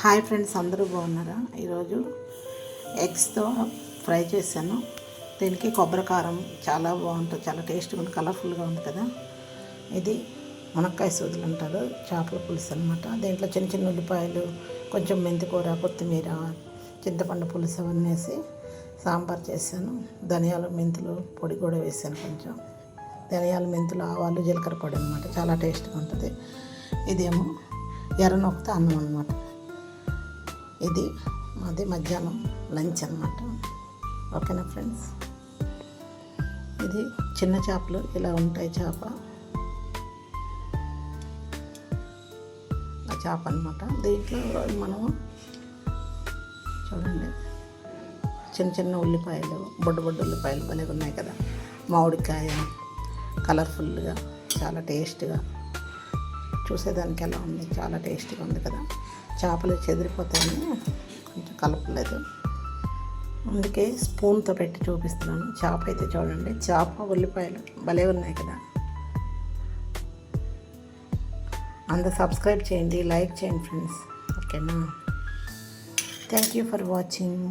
Hi friends, అందరూ బాగున్నారా? ఈరోజు ఎగ్స్తో ఫ్రై చేశాను. దీనికి కొబ్బరి కారం చాలా బాగుంటుంది, చాలా టేస్ట్గా ఉంటుంది, కలర్ఫుల్గా ఉంది కదా. ఇది మునక్కాయ సూదులు అంటారు, చేపల పులుసు అనమాట. దీంట్లో చిన్న చిన్న ఉల్లిపాయలు, కొంచెం మెంతికూర, కొత్తిమీర, చింతపండు పులుసు అవన్నీ వేసి సాంబార్ చేశాను. ధనియాలు మెంతులు పొడి కూడా వేసాను, కొంచెం ధనియాలు మెంతులు ఆవాలు జీలకర్ర పొడి అనమాట. చాలా టేస్ట్గా ఉంటుంది. ఇదేమో ఎర్రనొక్కతో అన్నం అనమాట. ఇది మాది మధ్యాహ్నం లంచ్ అనమాట. ఓకేనా ఫ్రెండ్స్? ఇది చిన్న చేపలు ఇలా ఉంటాయి. చేప ఆ చేప అనమాట. దీంట్లో మనం చూడండి, చిన్న చిన్న ఉల్లిపాయలు, బొడ్డు ఉల్లిపాయలు భలే ఉన్నాయి కదా. మామిడికాయ కలర్ఫుల్గా, చాలా టేస్ట్గా, చూసేదానికి ఎలా ఉంది, చాలా టేస్ట్గా ఉంది కదా. చేపలు చెదిరిపోతాయని కొంచెం కలపలేదు, అందుకే స్పూన్తో పెట్టి చూపిస్తున్నాను. చేప అయితే చూడండి, చేప ఉల్లిపాయలు భలే ఉన్నాయి కదా. అందరూ సబ్స్క్రైబ్ చేయండి, లైక్ చేయండి ఫ్రెండ్స్. ఓకేనా? Thank you for watching.